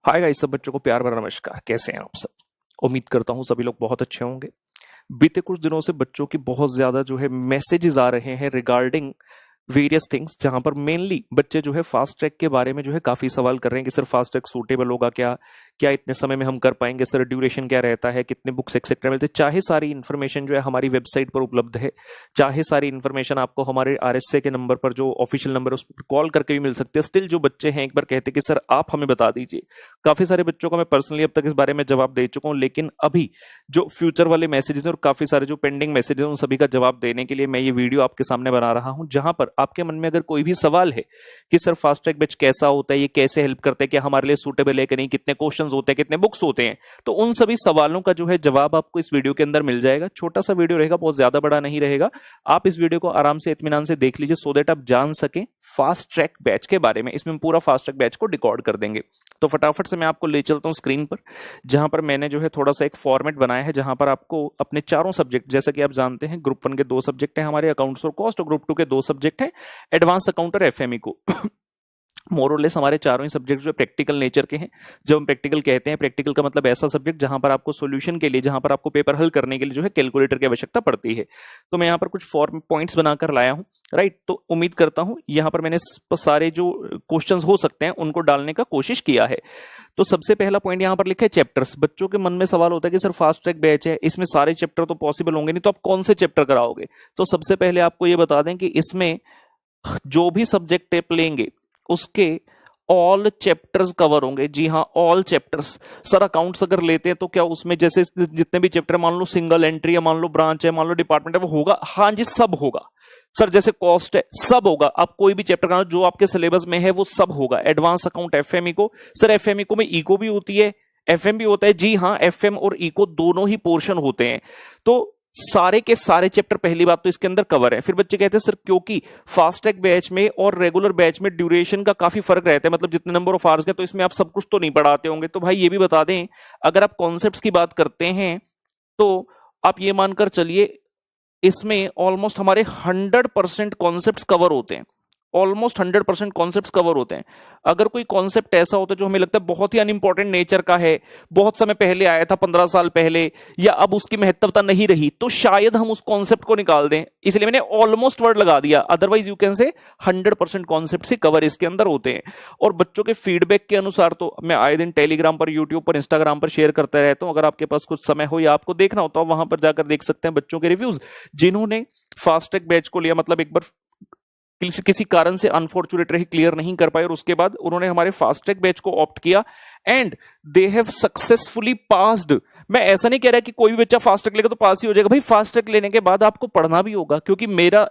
Hi guys, सब बच्चों को प्यार भरा नमस्कार। कैसे हैं आप सब? उम्मीद करता हूँ सभी लोग बहुत अच्छे होंगे। बीते कुछ दिनों से बच्चों की बहुत ज्यादा जो है मैसेजेस आ रहे हैं रिगार्डिंग वेरियस थिंग्स, जहां पर मेनली बच्चे जो है फास्ट ट्रैक के बारे में जो है काफी सवाल कर रहे हैं कि सर फास्ट ट्रैक सूटेबल होगा क्या, क्या इतने समय में हम कर पाएंगे, सर ड्यूरेशन क्या रहता है, कितने बुक्स एक्सेट्रा मिलते हैं। चाहे सारी इन्फॉर्मेशन जो है हमारी वेबसाइट पर उपलब्ध है, चाहे सारी इन्फॉर्मेशन आपको हमारे आरएसए के नंबर पर जो ऑफिशियल नंबर है उस पर कॉल करके भी मिल सकती है। स्टिल जो बच्चे हैं एक बार कहते हैं कि सर आप हमें बता दीजिए। काफी सारे बच्चों को मैं पर्सनली अब तक इस बारे में जवाब दे चुका हूं, लेकिन अभी जो फ्यूचर वाले मैसेजेस हैं और काफी सारे जो पेंडिंग मैसेजेस हैं उन सभी का जवाब देने के लिए मैं ये वीडियो आपके सामने बना रहा हूं, जहां पर आपके मन में अगर कोई भी सवाल है कि सर फास्ट ट्रैक बैच कैसा होता है, ये कैसे हेल्प करते हैं, क्या हमारे लिए सूटेबल है कि नहीं, कितने क्वेश्चंस होते हैं, कितने बुक्स होते हैं, तो उन सभी सवालों का जो है जवाब आपको इस वीडियो के अंदर मिल जाएगा। छोटा सा वीडियो रहेगा, बहुत ज्यादा बड़ा नहीं रहेगा। आप इस वीडियो को आराम से इत्मीनान से देख लीजिए सो दैट आप जान सकें फास्ट ट्रैक बैच के बारे में। इसमें पूरा फास्ट ट्रैक बैच को रिकॉर्ड कर देंगे। तो फटाफट से मैं आपको ले चलता हूं स्क्रीन पर, जहां पर मैंने जो है थोड़ा सा एक फॉर्मेट बनाया है, जहां पर आपको अपने चारों सब्जेक्ट, जैसा कि आप जानते हैं ग्रुप 1 के 2 सब्जेक्ट हैं हमारे अकाउंट्स और कॉस्ट, और ग्रुप 2 के 2 सब्जेक्ट हैं एडवांस अकाउंट और एफएमई को। मोरलेस हमारे चारों ही सब्जेक्ट जो प्रैक्टिकल नेचर के हैं। जब हम प्रैक्टिकल कहते हैं, प्रैक्टिकल का मतलब ऐसा सब्जेक्ट जहां पर आपको सॉल्यूशन के लिए, जहां पर आपको पेपर हल करने के लिए जो है कैलकुलेटर की आवश्यकता पड़ती है। तो मैं यहाँ पर कुछ फॉर्म पॉइंट्स बनाकर लाया हूं, राइट। तो उम्मीद करता हूं यहाँ पर मैंने सारे जो क्वेश्चंस हो सकते हैं उनको डालने का कोशिश किया है। तो सबसे पहला पॉइंट यहाँ पर लिखा है चैप्टर्स। बच्चों के मन में सवाल होता है कि सर फास्ट ट्रैक बैच है, इसमें सारे चैप्टर तो पॉसिबल होंगे नहीं, तो आप कौन से चैप्टर कराओगे। तो सबसे पहले आपको ये बता दें कि इसमें जो भी सब्जेक्ट आप लेंगे उसके ऑल चैप्टर्स कवर होंगे। जी हाँ, ऑल चैप्टर्स। सर अकाउंट्स अगर लेते हैं तो क्या उसमें जैसे जितने भी चैप्टर, मान लो सिंगल एंट्री है, मान लो ब्रांच है, मान लो डिपार्टमेंट है, वो होगा? हाँ जी, सब होगा। सर जैसे कॉस्ट है, सब होगा। आप कोई भी चैप्टर का जो आपके सिलेबस में है वो सब होगा। एडवांस अकाउंट एफएमई को, सर एफएमई को में इको भी होती है, एफएम भी होता है। जी हाँ, एफएम और इको दोनों ही पोर्शन होते हैं। तो सारे के सारे चैप्टर पहली बात तो इसके अंदर कवर है। फिर बच्चे कहते हैं सर क्योंकि फास्ट ट्रैक बैच में और रेगुलर बैच में ड्यूरेशन का काफी फर्क रहता है, मतलब जितने नंबर ऑफ आवर्स के, तो इसमें आप सब कुछ तो नहीं पढ़ाते होंगे। तो भाई ये भी बता दें, अगर आप कॉन्सेप्ट्स की बात करते हैं तो आप ये मानकर चलिए इसमें ऑलमोस्ट हमारे 100% कॉन्सेप्ट्स कवर होते हैं। ऑलमोस्ट 100% कॉन्सेप्ट्स कवर होते हैं। अगर कोई कॉन्सेप्ट ऐसा होता है जो हमें लगता है बहुत ही अनइंपॉर्टेंट नेचर का है, बहुत समय पहले आया था, 15 साल पहले, या अब उसकी महत्वता नहीं रही, तो शायद हम उस कॉन्सेप्ट को निकाल दें। इसलिए मैंने ऑलमोस्ट वर्ड लगा दिया, otherwise you can say 100% concept से कवर इसके अंदर होते हैं। और बच्चों के फीडबैक के अनुसार तो मैं आए दिन टेलीग्राम पर, यूट्यूब पर, इंस्टाग्राम पर शेयर करता रहता हूं। अगर आपके पास कुछ समय हो या आपको देखना हो तो आप वहां पर जाकर देख सकते हैं बच्चों के रिव्यूज। जिन्होंने फास्ट ट्रैक बैच को लिया, मतलब एक बार किसी कारण से अनफॉर्चुनेटली क्लियर नहीं कर पाए और उसके बाद उन्होंने हमारे फास्ट ट्रैक बैच को ऑप्ट किया and they have successfully passed. मैं ऐसा नहीं कह रहा कि कोई भी बच्चा फास्ट ट्रैक लेगा तो पास ही हो जाएगा। भाई फास्ट ट्रैक लेने के बाद आपको पढ़ना भी होगा, क्योंकि मेरा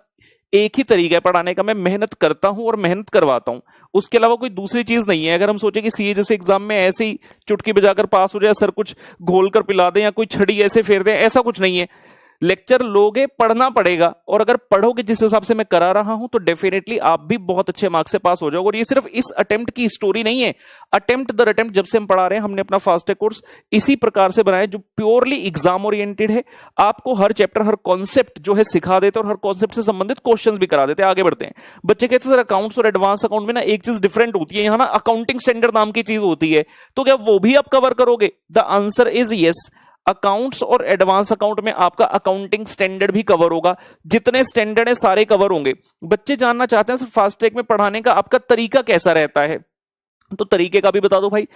एक ही तरीका है पढ़ाने का, मैं मेहनत करता हूं और मेहनत करवाता हूं, उसके अलावा कोई दूसरी चीज नहीं है। अगर हम सोचे कि सीए जैसे एग्जाम में ऐसे ही चुटकी बजाकर पास हो जाए, सर कुछ घोल कर पिला दें या कोई छड़ी ऐसे फेर दें, ऐसा कुछ नहीं है। लेक्चर लोगे, पढ़ना पड़ेगा, और अगर पढ़ोगे जिस हिसाब से मैं करा रहा हूं तो डेफिनेटली आप भी बहुत अच्छे मार्क्स से पास हो जाओगे। और ये सिर्फ इस अटेम्प्ट की स्टोरी नहीं है, अटेम्प्ट दर अटेम्प्ट जब से हम पढ़ा रहे हैं, हमने अपना फास्ट ट्रैक कोर्स इसी प्रकार से बनाया जो प्योरली एग्जाम ओरिएंटेड है। आपको हर चैप्टर, हर कॉन्सेप्ट जो है सिखा देते हैं और हर कॉन्सेप्ट से संबंधित क्वेश्चन भी करा देते हैं। आगे बढ़ते हैं। बच्चे कहते हैं सर अकाउंट्स और एडवांस अकाउंट में ना एक चीज डिफरेंट होती है, यहां ना अकाउंटिंग स्टैंडर्ड नाम की चीज होती है, तो क्या वो भी आप कवर करोगे? The answer is yes. Accounts और एडवांस अकाउंट में आपका अकाउंटिंग स्टैंडर्ड भी कवर होगा। जितने स्टैंडर्ड है सारे कवर होंगे। बच्चे जानना चाहते हैं फास्ट ट्रैक में पढ़ाने का आपका तरीका कैसा रहता है, तो तरीके का भी बता दो भाई।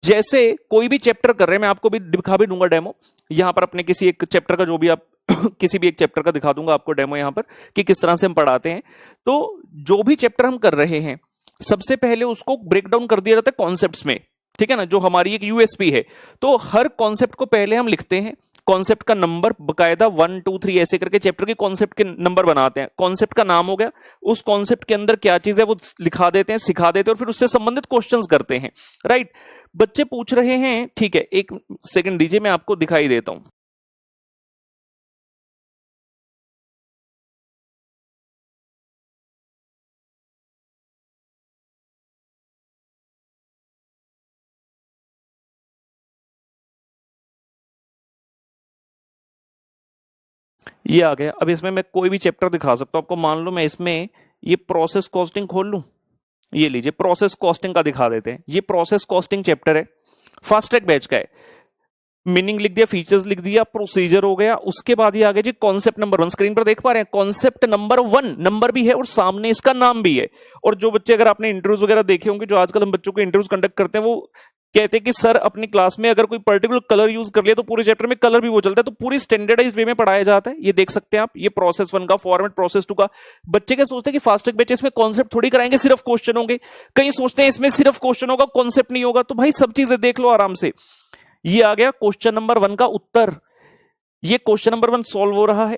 जैसे कोई भी चैप्टर कर रहे हैं, मैं आपको भी दिखा भी दूंगा डेमो यहां पर, अपने किसी एक चैप्टर का, जो भी आप किसी भी एक चैप्टर का दिखा दूंगा आपको डेमो यहां पर कि किस तरह से हम पढ़ाते हैं। तो जो भी चैप्टर हम कर रहे हैं सबसे पहले उसको ब्रेक डाउन कर दिया जाता है कॉन्सेप्ट्स में, ठीक है ना, जो हमारी एक यूएसपी है। तो हर कॉन्सेप्ट को पहले हम लिखते हैं, कॉन्सेप्ट का नंबर बकायदा 1 2 3 ऐसे करके चैप्टर के कॉन्सेप्ट के नंबर बनाते हैं। कॉन्सेप्ट का नाम हो गया, उस कॉन्सेप्ट के अंदर क्या चीज है वो लिखा देते हैं, सिखा देते हैं, और फिर उससे संबंधित क्वेश्चंस करते हैं, राइट। बच्चे पूछ रहे हैं, ठीक है, एक सेकंड दीजिए, मैं आपको दिखाई देता हूं। ये आ गया। अब इसमें मैं कोई भी चैप्टर दिखा सकता हूं आपको। मान लो मैं इसमें ये प्रोसेस कॉस्टिंग खोल लूं, ये लीजिए प्रोसेस कॉस्टिंग का दिखा देते हैं। ये प्रोसेस कॉस्टिंग चैप्टर है, फास्ट ट्रैक बैच का है। मीनिंग लिख दिया, फीचर्स लिख दिया, प्रोसीजर हो गया। उसके बाद ये आ गया जी कॉन्सेप्ट नंबर 1। स्क्रीन पर देख पा रहे हैं कॉन्सेप्ट नंबर 1, नंबर भी है और सामने इसका नाम भी है। और जो बच्चे, अगर आपने इंटरव्यूज वगैरह देखे होंगे, जो आजकल हम बच्चों को इंटरव्यूज कंडक्ट करते हैं, वो कहते हैं कि सर अपनी क्लास में अगर कोई पर्टिकुलर कलर यूज कर लिया तो पूरे चैप्टर में कलर भी वो चलता है। तो पूरी स्टैंडर्डाइज्ड वे में पढ़ाया जाता है। ये देख सकते हैं आप, ये प्रोसेस 1 का फॉर्मेट, प्रोसेस 2 का। बच्चे क्या सोचते हैं कि फास्ट ट्रैक बैच इसमें कॉन्सेप्ट थोड़ी कराएंगे, सिर्फ क्वेश्चन होंगे। कई सोचते हैं इसमें सिर्फ क्वेश्चन होगा, कॉन्सेप्ट नहीं होगा। तो भाई सब चीजें देख लो आराम से। ये आ गया क्वेश्चन नंबर 1 का उत्तर। ये क्वेश्चन नंबर 1 सॉल्व हो रहा है,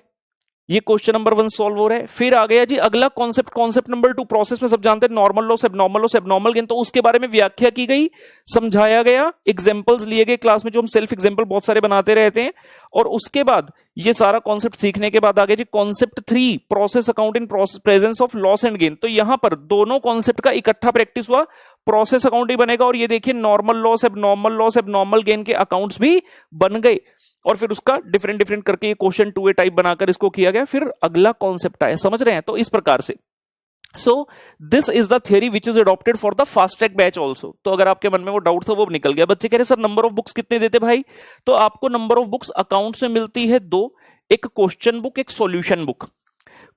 ये क्वेश्चन नंबर 1 सॉल्व हो रहा है। फिर आ गया जी अगला कॉन्सेप्ट, कॉन्सेप्ट नंबर 2। प्रोसेस में सब जानते हैं normal loss, abnormal loss, abnormal gain. तो उसके बारे में व्याख्या की गई, समझाया गया, एग्जांपल्स लिए गए क्लास में, जो हम सेल्फ एग्जांपल बहुत सारे बनाते रहते हैं। और उसके बाद ये सारा कॉन्सेप्ट सीखने के बाद आ गया जी concept 3, process account in presence of loss and gain. तो यहां पर दोनों कॉन्सेप्ट का इकट्ठा प्रैक्टिस हुआ, प्रोसेस अकाउंट ही बनेगा। और ये देखिए नॉर्मल लॉस, एबनॉर्मल गेन के अकाउंट्स भी बन गए। और फिर उसका डिफरेंट डिफरेंट करके ये क्वेश्चन 2A टाइप बनाकर इसको किया गया। फिर अगला कॉन्सेप्ट आया, समझ रहे हैं? तो इस प्रकार से so this is the theory which is adopted for the fast track batch also. तो अगर आपके मन में वो डाउट था वो निकल गया। बच्चे कह रहे सर नंबर ऑफ बुक्स कितने देते भाई? तो आपको नंबर ऑफ बुक्स अकाउंट्स में मिलती है 2, एक क्वेश्चन बुक, एक सॉल्यूशन बुक।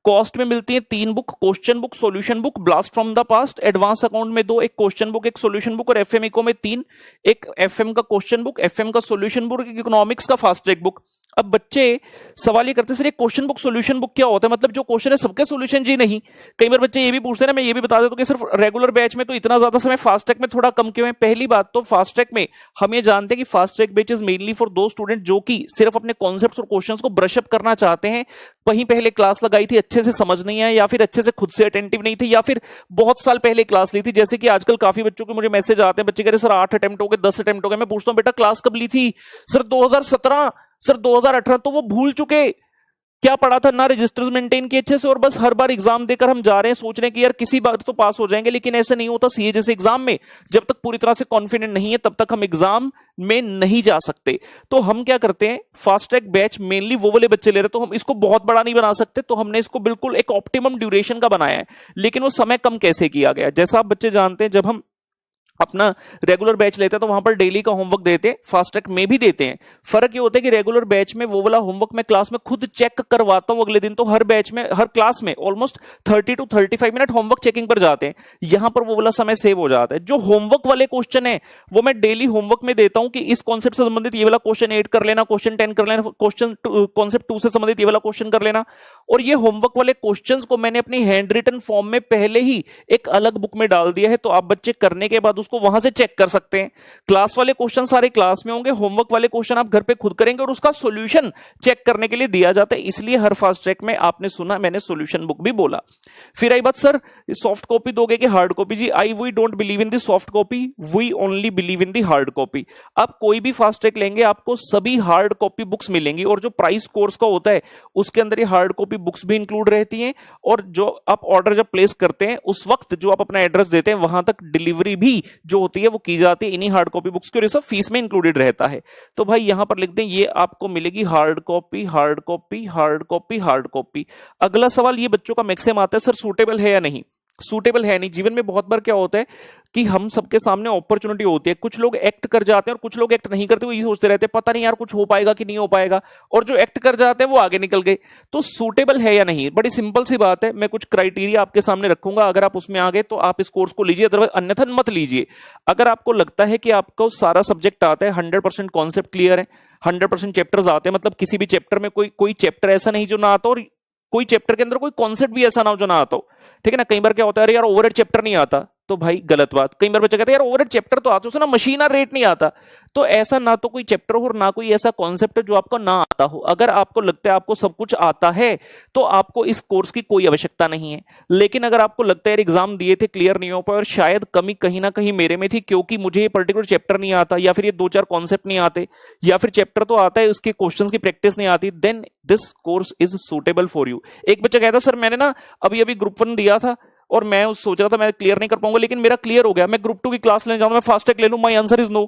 कॉस्ट में मिलती है 3 book, question book, solution book, blast from the past. Advance account में 2, एक क्वेश्चन बुक, एक सॉल्यूशन बुक। और एफएम इको में 3, एक एफएम का क्वेश्चन बुक, एफएम का सॉल्यूशन बुक, एक इकोनॉमिक्स का फास्ट ट्रैक बुक। अब बच्चे सवाल ये करते हैं सर ये क्वेश्चन बुक सॉल्यूशन बुक क्या होता है? मतलब जो क्वेश्चन है सबके सॉल्यूशन जी नहीं। कई बार बच्चे ये भी पूछते हैं ना, मैं ये भी बता देता हूं कि सिर्फ रेगुलर बैच में तो इतना ज्यादा समय, फास्ट ट्रैक में थोड़ा कम क्यों है? पहली बात तो फास्ट ट्रैक में हम ये जानते हैं कि fast track batch is mainly for दो स्टूडेंट जो कि सिर्फ अपने कॉन्सेप्ट्स और क्वेश्चंस को ब्रश अप करना चाहते हैं। वहीं पहले क्लास लगाई थी, अच्छे से समझ नहीं आया, या फिर अच्छे से खुद से अटेंटिव नहीं थे, या फिर बहुत साल पहले क्लास ली थी। जैसे कि आजकल काफी बच्चों के मुझे मैसेज आते हैं, बच्चे कह रहे सर 8 अटेम्प्ट हो गए, 10 अटेम्प्ट हो गए। मैं पूछता हूं बेटा क्लास कब ली थी? Sir 2017, sir 2018। तो वो भूल चुके क्या पढ़ा था, ना रजिस्टर्स मेंटेन किए अच्छे से, और बस हर बार एग्जाम देकर हम जा रहे हैं, सोच रहे हैं कि यार किसी बार तो पास हो जाएंगे। लेकिन ऐसे नहीं होता। सीए जैसे एग्जाम में जब तक पूरी तरह से कॉन्फिडेंट नहीं है तब तक हम एग्जाम में नहीं जा सकते। तो हम क्या करते हैं, फास्ट ट्रैक बैच मेनली वो वाले बच्चे ले रहे, तो हम इसको बहुत बड़ा नहीं बना सकते। तो हमने इसको बिल्कुल एक ऑप्टिमम ड्यूरेशन का बनाया है। लेकिन वो समय कम कैसे किया गया? जैसा आप बच्चे जानते हैं, जब हम अपना रेगुलर बैच लेते हैं तो वहां पर डेली का होमवर्क देते हैं, फास्ट ट्रैक में भी देते हैं। फर्क ये होता है कि रेगुलर बैच में वो वाला होमवर्क मैं क्लास में खुद चेक करवाता हूं अगले दिन। तो हर बैच में, हर क्लास में almost 30 to 35 minute homework checking पर जाते हैं। यहां पर वो वाला समय सेव हो जाता है। जो होमवर्क वाले क्वेश्चन है वो मैं डेली होमवर्क में देता हूं कि इस कॉन्सेप्ट से संबंधित ये वाला क्वेश्चन 8 कर लेना, क्वेश्चन 10 कर लेना, क्वेश्चन कॉन्सेप्ट 2 से संबंधित ये वाला क्वेश्चन कर लेना। और ये होमवर्क वाले क्वेश्चंस को मैंने अपनी हैंड रिटन फॉर्म में पहले ही एक अलग बुक में डाल दिया है। तो आप बच्चे करने के बाद उसको वहां से चेक कर सकते हैं। क्लास वाले क्वेश्चन सारे क्लास में होंगे, होमवर्क वाले क्वेश्चन आप घर पे खुद करेंगे, और उसका सॉल्यूशन चेक करने के लिए दिया जाता है। इसलिए हर फास्ट ट्रैक में आपने सुना मैंने सॉल्यूशन बुक भी बोला। फिर आई बात सर सॉफ्ट कॉपी दोगे कि हार्ड कॉपी? जी we don't believe in the soft copy, we only believe in the hard copy. आप कोई भी फास्ट ट्रैक लेंगे आपको सभी हार्ड कॉपी बुक्स मिलेंगी, और जो प्राइस कोर्स का होता है उसके अंदर ये हार्ड कॉपी बुक्स भी इंक्लूड रहती हैं। और जो आप ऑर्डर जब प्लेस करते हैं उस वक्त जो आप अपना एड्रेस देते हैं वहां तक डिलीवरी भी जो होती है वो की जाती है इन्हीं हार्ड कॉपी बुक्स के, और ये सब फीस में इंक्लूडेड रहता है। तो भाई यहां पर लिख दें ये आपको मिलेगी hard copy, hard copy, hard copy, hard copy. अगला सवाल ये बच्चों का मैक्सिमम आता है, सर सूटेबल है या नहीं? सूटेबल है नहीं। जीवन में बहुत बार क्या होता है कि हम सबके सामने अपॉर्चुनिटी होती है, कुछ लोग एक्ट कर जाते हैं और कुछ लोग एक्ट नहीं करते, वो ये सोचते रहते हैं पता नहीं यार कुछ हो पाएगा कि नहीं हो पाएगा, और जो एक्ट कर जाते हैं वो आगे निकल गए। तो सूटेबल है या नहीं, बड़ी सिंपल सी बात है। मैं कुछ क्राइटेरिया आपके सामने रखूंगा, अगर आप उसमें आ गए तो आप इस कोर्स को लीजिए, अदरवाइज अन्यथा मत लीजिए। अगर आपको लगता है कि आपको सारा सब्जेक्ट आता है, 100% कॉन्सेप्ट क्लियर है, 100% चैप्टर्स आते हैं, मतलब किसी भी चैप्टर में कोई चैप्टर ऐसा नहीं जो ना आता, और कोई चैप्टर के अंदर कोई कॉन्सेप्ट भी ऐसा ना हो जो ना आता हो, ठीक है ना। कई बार क्या होता है, अरे यार ओवरहेड चैप्टर नहीं आता, तो भाई गलत बात। कई बार बच्चे कहते हैं यार ओवरहेड चैप्टर तो आता है, उसमें ना मशीन रेट नहीं आता। तो ऐसा ना तो कोई चैप्टर हो और ना कोई ऐसा कॉन्सेप्ट है जो आपको ना आता हो। अगर आपको लगता है आपको सब कुछ आता है तो आपको इस कोर्स की कोई आवश्यकता नहीं है। लेकिन अगर आपको लगता है यार एग्जाम दिए थे क्लियर नहीं हो पाए, और शायद कमी कहीं ना कहीं मेरे में थी क्योंकि मुझे ये पर्टिकुलर चैप्टर नहीं आता, या फिर ये 2-4 कॉन्सेप्ट नहीं आते, या फिर चैप्टर तो आता है उसके क्वेश्चंस की प्रैक्टिस नहीं आती, then this course is suitable for you. एक बच्चा कहता सर मैंने ना अभी ग्रुप 1 दिया था और मैं सोच रहा था मैं क्लियर नहीं कर पाऊंगा, लेकिन मेरा क्लियर हो गया, मैं ग्रुप 2 की क्लास लेने जाऊंगा, मैं फास्ट ट्रैक ले लूं। My answer is no.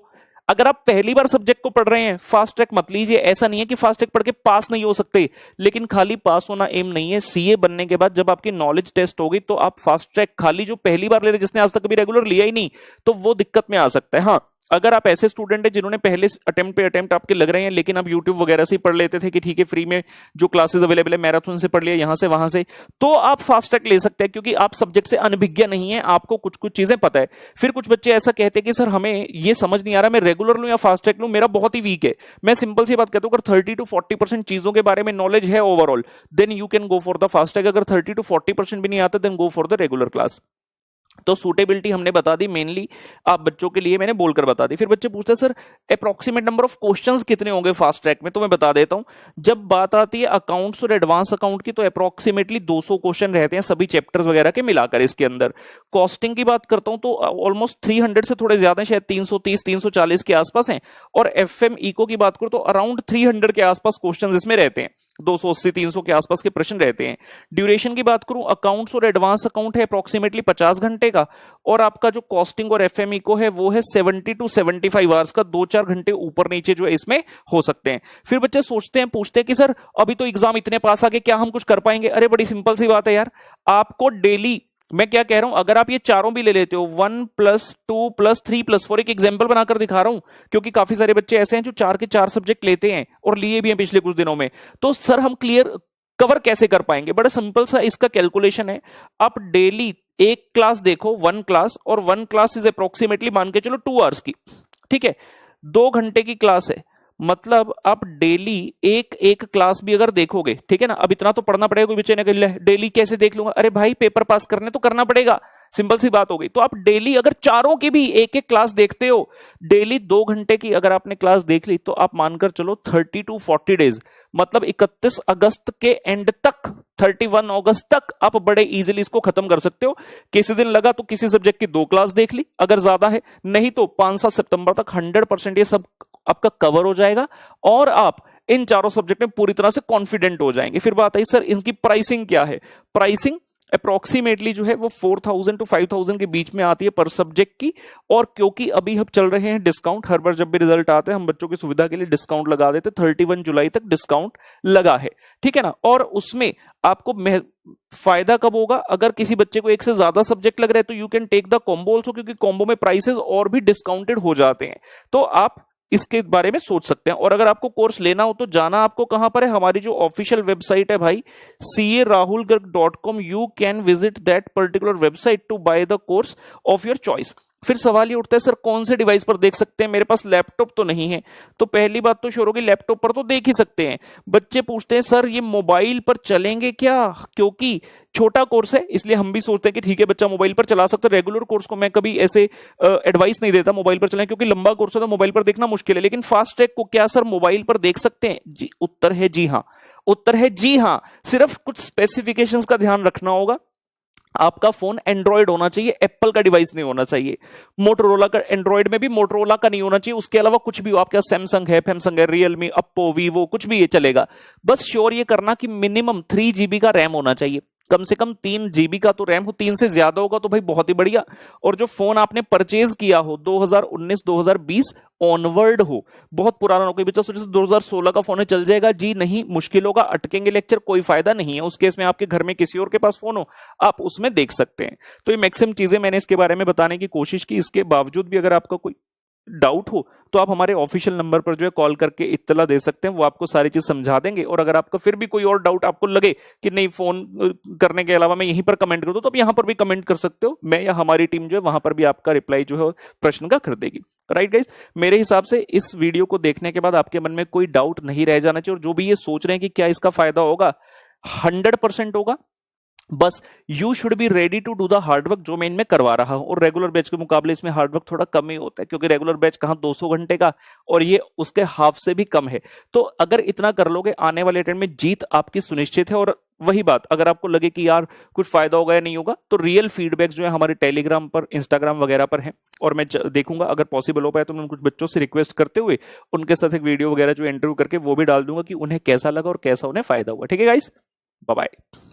अगर आप पहली बार सब्जेक्ट को पढ़ रहे हैं, फास्ट ट्रैक मत लीजिए। ऐसा नहीं है कि फास्ट ट्रैक पढ़ के पास नहीं हो सकते, लेकिन खाली पास होना एम नहीं है। सीए बनने के बाद जब आपकी नॉलेज टेस्ट होगी तो आप फास्ट ट्रैक खाली जो पहली बार ले रहे, जिसने आज तक कभी रेगुलर लिया ही नहीं, तो वो दिक्कत में आ सकता है। हाँ, अगर आप ऐसे स्टूडेंट हैं जिन्होंने पहले अटेम्प्ट पे अटेम्प्ट आपके लग रहे हैं, लेकिन आप यूट्यूब वगैरह से पढ़ लेते थे कि ठीक है फ्री में जो क्लासेस अवेलेबल है मैराथन से पढ़ लिया, यहां से वहां से, तो आप फास्ट ट्रैक ले सकते हैं, क्योंकि आप सब्जेक्ट से अनभिज्ञ नहीं है, आपको कुछ कुछ चीजें पता है। फिर कुछ बच्चे ऐसा कहते हैं कि सर हमें ये समझ नहीं आ रहा, मैं रेगुलर लूं या फास्ट ट्रैक लूं, मेरा बहुत ही वीक है। मैं सिंपल सी बात कहता हूं, अगर 30 to 40% चीजों के बारे में नॉलेज है overall, then you can go for the fast track. अगर 30 to 40% भी नहीं आता, then go for the regular class. तो सूटेबिलिटी हमने बता दी, मेनली आप बच्चों के लिए मैंने बोलकर बता दी। फिर बच्चे पूछते हैं sir approximate number of questions कितने होंगे फास्ट ट्रैक में, तो मैं बता देता हूं। जब बात आती है अकाउंट्स और एडवांस अकाउंट की, तो अप्रोक्सीमेटली 200 क्वेश्चन रहते हैं सभी चैप्टर्स वगैरह के मिलाकर इसके अंदर। कॉस्टिंग की बात करता हूं तो ऑलमोस्ट 300 से थोड़े ज्यादा, शायद 330 340 के आसपास हैं। और एफएम इको की बात करूं तो अराउंड 300 के आसपास क्वेश्चन इसमें रहते हैं, 280 300 के आसपास के प्रश्न रहते हैं। ड्यूरेशन की बात करूं, अकाउंट्स और एडवांस अकाउंट है अप्रोक्सीमेटली 50 घंटे का, और आपका जो कॉस्टिंग और एफएमई को है वो है 70 to 75 आवर्स का, 2-4 घंटे ऊपर नीचे जो है इसमें हो सकते हैं। फिर बच्चे सोचते हैं, पूछते हैं कि सर अभी तो एग्जाम इतने पास आ गए, क्या हम कुछ कर पाएंगे? अरे बड़ी सिंपल सी बात है यार, आपको डेली, मैं क्या कह रहा हूं, अगर आप ये चारों भी ले लेते हो, 1+2+3+4, एक एग्जांपल बनाकर दिखा रहा हूं, क्योंकि काफी सारे बच्चे ऐसे हैं जो 4 के 4 सब्जेक्ट लेते हैं और लिए भी हैं पिछले कुछ दिनों में। तो सर हम क्लियर कवर कैसे कर पाएंगे? बड़ा सिंपल सा इसका कैलकुलेशन है। आप डेली एक क्लास देखो, 1 क्लास, और 1 क्लास इज अप्रोक्सीमेटली मान के चलो 2 आवर्स की, ठीक है, 2 घंटे की क्लास है, मतलब आप डेली एक एक क्लास भी अगर देखोगे, ठीक है ना, अब इतना तो पढ़ना पड़ेगा, कोई बच्चे ने कह लिया डेली कैसे देख लूंगा, अरे भाई पेपर पास करने तो करना पड़ेगा, सिंपल सी बात हो गई। तो आप डेली अगर चारों की भी एक एक क्लास देखते हो, डेली 2 घंटे की अगर आपने क्लास देख ली, तो आप मानकर चलो 30 to 40 डेज, मतलब 31 अगस्त के एंड तक, 31 अगस्त तक आप बड़े इजीली इसको खत्म कर सकते हो। किसी दिन लगा तो किसी सब्जेक्ट की 2 क्लास देख ली अगर ज्यादा है, नहीं तो 5-7 सितंबर तक 100% ये सब आपका कवर हो जाएगा, और आप इन चारों सब्जेक्ट में पूरी तरह से कॉन्फिडेंट हो जाएंगे। फिर बात आई सर इनकी प्राइसिंग क्या है? प्राइसिंग अप्रोक्सीमेटली जो है वो 4000 to 5000 के बीच में आती है पर सब्जेक्ट की। और क्योंकि अभी हम चल रहे हैं डिस्काउंट, हर बार जब भी रिजल्ट आते हैं हम बच्चों की सुविधा के लिए डिस्काउंट लगा देते, 31 जुलाई तक डिस्काउंट लगा है, ठीक है ना। और उसमें आपको फायदा कब होगा? अगर किसी बच्चे को एक से ज्यादा सब्जेक्ट लग रहा है तो you can take the combo also, क्योंकि कॉम्बो में प्राइसेस और भी डिस्काउंटेड हो जाते हैं, तो आप इसके बारे में सोच सकते हैं। और अगर आपको कोर्स लेना हो तो जाना आपको कहां पर है? हमारी जो ऑफिशियल वेबसाइट है भाई, carahulgarg.com, you can visit that particular website to buy the course of your choice. फिर सवाल ये उठता है सर कौन से डिवाइस पर देख सकते हैं, मेरे पास लैपटॉप तो नहीं है। तो पहली बात तो श्योर होगी लैपटॉप पर तो देख ही सकते हैं। बच्चे पूछते हैं सर ये मोबाइल पर चलेंगे क्या? क्योंकि छोटा कोर्स है इसलिए हम भी सोचते हैं कि ठीक है बच्चा मोबाइल पर चला सकता है। रेगुलर कोर्स को मैं कभी ऐसे एडवाइस नहीं देता मोबाइल पर चलाएं, क्योंकि लंबा कोर्स है तो मोबाइल पर देखना मुश्किल है। लेकिन फास्ट ट्रैक को क्या सर मोबाइल पर देख सकते हैं? जी उत्तर है जी हाँ, उत्तर है जी हाँ। सिर्फ कुछ स्पेसिफिकेशंस का ध्यान रखना होगा। आपका फोन एंड्रॉइड होना चाहिए, एप्पल का डिवाइस नहीं होना चाहिए। मोटोरोला का, एंड्रॉइड में भी मोटोरोला का नहीं होना चाहिए। उसके अलावा कुछ भी हो, आपका सैमसंग है, फैमसंग है, रियलमी, अप्पो, वीवो, कुछ भी ये चलेगा। बस श्योर ये करना कि मिनिमम 3 GB का रैम होना चाहिए, कम से कम 3 GB का तो रैम हो। 3 से ज्यादा होगा तो भाई बहुत ही बढ़िया। और जो फोन आपने परचेज किया हो 2019 2020 ऑनवर्ड हो, बहुत पुराना हो। कोई बच्चा सोचे 2016 का फोन है चल जाएगा, जी नहीं, मुश्किल होगा, अटकेंगे लेक्चर, कोई फायदा नहीं है। उस केस में आपके घर में किसी और के पास फोन हो, आप उसमें देख सकते हैं। तो ये मैक्सिमम चीजें मैंने इसके बारे में बताने की कोशिश की। इसके बावजूद भी अगर आपका कोई डाउट हो तो आप हमारे ऑफिशियल नंबर पर जो है कॉल करके इत्तला दे सकते हैं, वो आपको सारी चीज समझा देंगे। और अगर आपका फिर भी कोई और डाउट आपको लगे कि नहीं फोन करने के अलावा मैं यहीं पर कमेंट कर दूं, तो आप यहां पर भी कमेंट कर सकते हो। मैं या हमारी टीम जो है वहां पर भी आपका रिप्लाई जो है प्रश्न का कर देगी। राइट गाइस, मेरे हिसाब से इस वीडियो को देखने के बाद आपके मन में कोई डाउट नहीं रह जाना चाहिए। और जो भी ये सोच रहे हैं कि क्या इसका फायदा होगा, 100% होगा। बस you should be ready to do the hard work जो मैं इनमें करवा रहा हूं। और रेगुलर बैच के मुकाबले इसमें हार्डवर्क थोड़ा कम ही होता है, क्योंकि रेगुलर बैच कहां 200 घंटे का और ये उसके हाफ से भी कम है। तो अगर इतना कर लोगे, आने वाले अटेम्प्ट में जीत आपकी सुनिश्चित है। और वही बात, अगर आपको लगे कि यार कुछ फायदा होगा या नहीं होगा, तो रियल फीडबैक जो है हमारे टेलीग्राम पर, इंस्टाग्राम वगैरह पर है। और मैं देखूंगा अगर पॉसिबल हो पाए तो मैं कुछ बच्चों से रिक्वेस्ट करते हुए उनके साथ एक वीडियो वगैरह जो इंटरव्यू करके वो भी डाल दूंगा कि उन्हें कैसा लगा और कैसा उन्हें फायदा हुआ। ठीक है गाइस, बाय बाय।